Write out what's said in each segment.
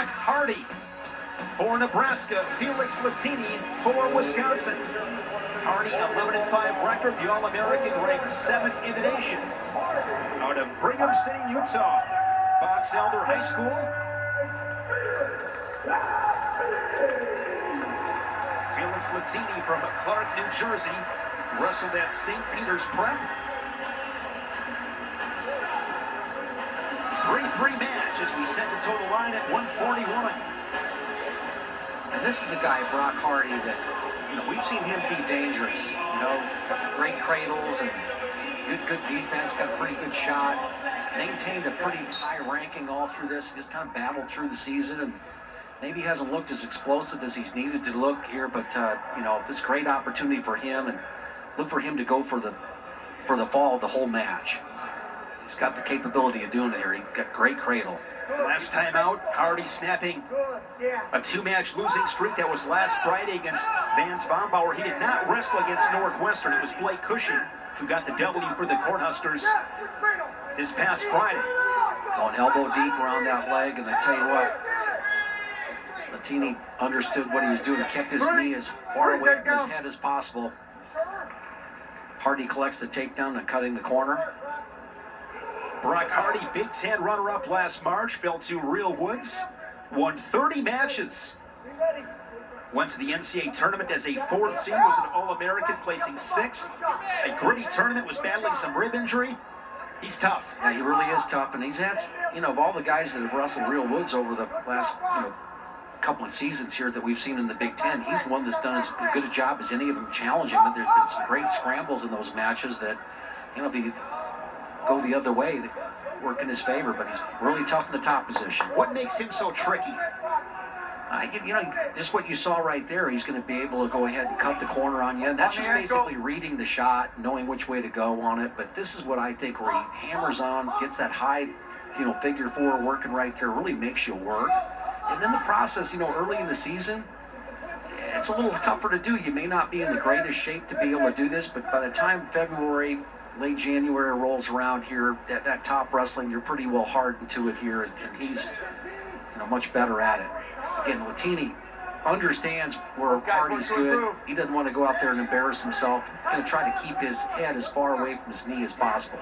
Brock Hardy. For Nebraska, Felix Lettini for Wisconsin. Hardy, 11-5 record, the All-American, ranked 7th in the nation. Out of Brigham City, Utah, Box Elder High School. Felix Lettini from Clark, New Jersey, wrestled at St. Peter's Prep. 3-3 match as we set the total line at 141. And this is a guy, Brock Hardy, that, we've seen him be dangerous. Great cradles and good defense, got a pretty good shot, maintained a pretty high ranking all through this, just kind of battled through the season, and maybe hasn't looked as explosive as he's needed to look here, but, this great opportunity for him, and look for him to go for the fall of the whole match. He's got the capability of doing it here. He's got great cradle. Last time out, Hardy snapping a 2-match losing streak. That was last Friday against Vance Bombauer. He did not wrestle against Northwestern. It was Blake Cushing who got the W for the Cornhuskers this past Friday. Going elbow deep around that leg, and I tell you what, Lettini understood what he was doing, kept his knee as far away from his head as possible. Hardy collects the takedown and cutting the corner. Brock Hardy, Big Ten runner-up last March, fell to Real Woods, won 30 matches. Went to the NCAA tournament as a 4th seed, was an All-American, placing 6th. A gritty tournament, was battling some rib injury. He's tough. Yeah, he really is tough, and he's had, of all the guys that have wrestled Real Woods over the last, couple of seasons here that we've seen in the Big Ten, he's one that's done as good a job as any of them challenging. But there's been some great scrambles in those matches that, if he go the other way, they work in his favor, but he's really tough in the top position. What makes him so tricky? Just what you saw right there, he's going to be able to go ahead and cut the corner on you. And that's just basically reading the shot, knowing which way to go on it. But this is what I think, where he hammers on, gets that high, figure 4 working right there, really makes you work. And then the process, early in the season, it's a little tougher to do. You may not be in the greatest shape to be able to do this, but by the time February, late January rolls around here, that top wrestling, you're pretty well hardened to it here, and he's much better at it. Again, Lettini understands where Hardy's good. He doesn't want to go out there and embarrass himself. He's going to try to keep his head as far away from his knee as possible.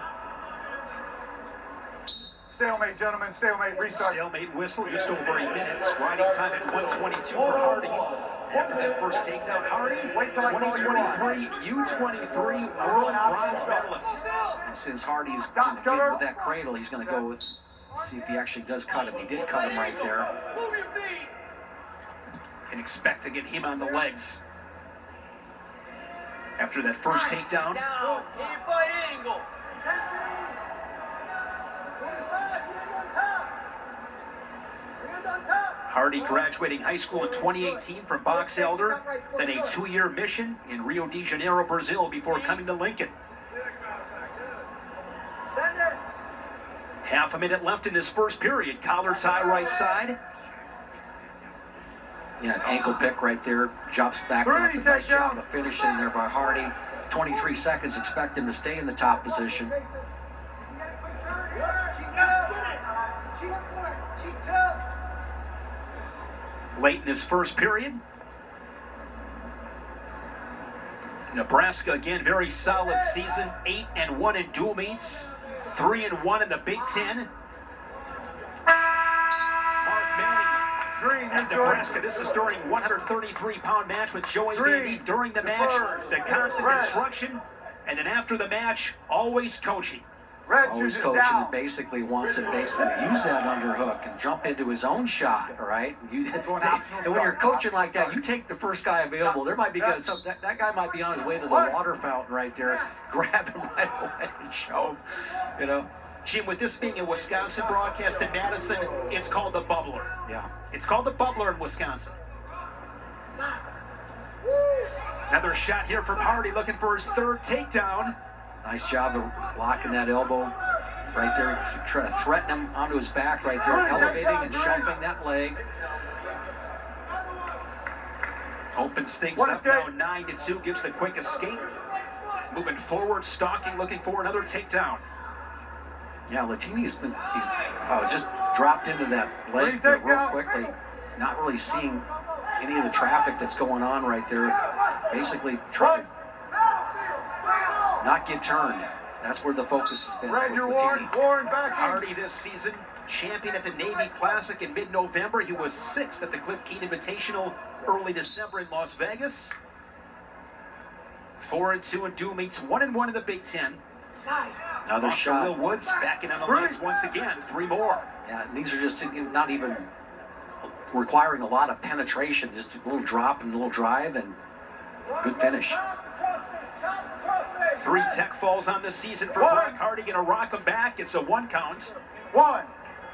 Stalemate, gentlemen, stalemate, restart. Stalemate whistle, just over 8 minutes. Riding time at 1:22 for Hardy. After that first takedown, Hardy, 2023 U23 World Bronze medalist. And since Hardy's good with that cradle, he's going to go with, see if he actually does cut him. He did cut him right there. Can expect to get him on the legs. After that first takedown. Hardy graduating high school in 2018 from Box Elder, then a 2-year mission in Rio de Janeiro, Brazil, before coming to Lincoln. Half a minute left in this first period. Collar tie right side. Yeah, ankle pick right there. Jumps back up. A nice job of finishing there by Hardy. 23 seconds. Expect him to stay in the top position. Late in this first period. Nebraska, again, very solid season. 8-1 in dual meets. 3-1 in the Big Ten. Mark Manning at Nebraska. This is during 133-pound match with Joey Baby. During the match, the constant instruction. And then after the match, always coaching. Always coaching, and basically wants to use that underhook and jump into his own shot, all right? And when you're coaching like that, you take the first guy available. There might be that guy might be on his way to the water fountain right there. Grab him right away and show him, Jim, with this being a Wisconsin broadcast in Madison, it's called the bubbler. Yeah. It's called the bubbler in Wisconsin. Another shot here from Hardy, looking for his 3rd takedown. Nice job of locking that elbow right there. Trying to threaten him onto his back right there, elevating and shoving that leg. Opens things up now 9-2, gives the quick escape. Moving forward, stalking, looking for another takedown. Yeah, Lettini's been just dropped into that leg there real quickly, not really seeing any of the traffic that's going on right there. Basically trying to not get turned. That's where the focus has been. Red, with you're Lettini. Warren back. Hardy this season, champion at the Navy Classic in mid-November. He was 6th at the Cliff Keen Invitational early December in Las Vegas. 4-2 and Dew meets 1-1 in the Big Ten. Another Off to shot. Will Woods backing on the legs once again. 3 more. Yeah, and these are just not even requiring a lot of penetration. Just a little drop and a little drive and good finish. 3 tech falls on the season for Brock Hardy. Gonna rock him back. It's a 1 count. 1.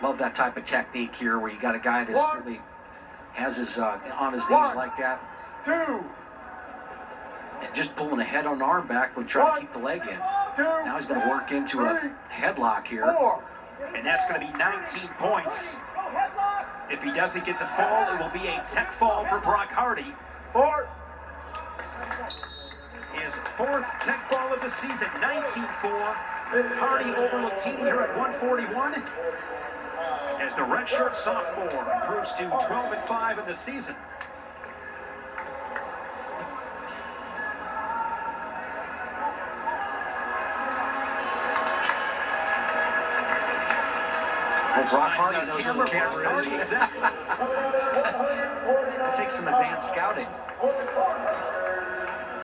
Love that type of technique here where you got a guy that's really has his on his knees like that. 2. And just pulling a head on arm back when trying to keep the leg in. 2. Now he's going to work into a headlock here. 4. And that's going to be 19 points. If he doesn't get the fall, it will be a tech fall for Brock Hardy. 4. His 4th tech fall of the season, 19-4. Hardy over Lettini here at 141. As the redshirt sophomore improves to 12-5 in the season. Well, Brock Hardy knows where the camera is. Exactly. It takes some advanced scouting.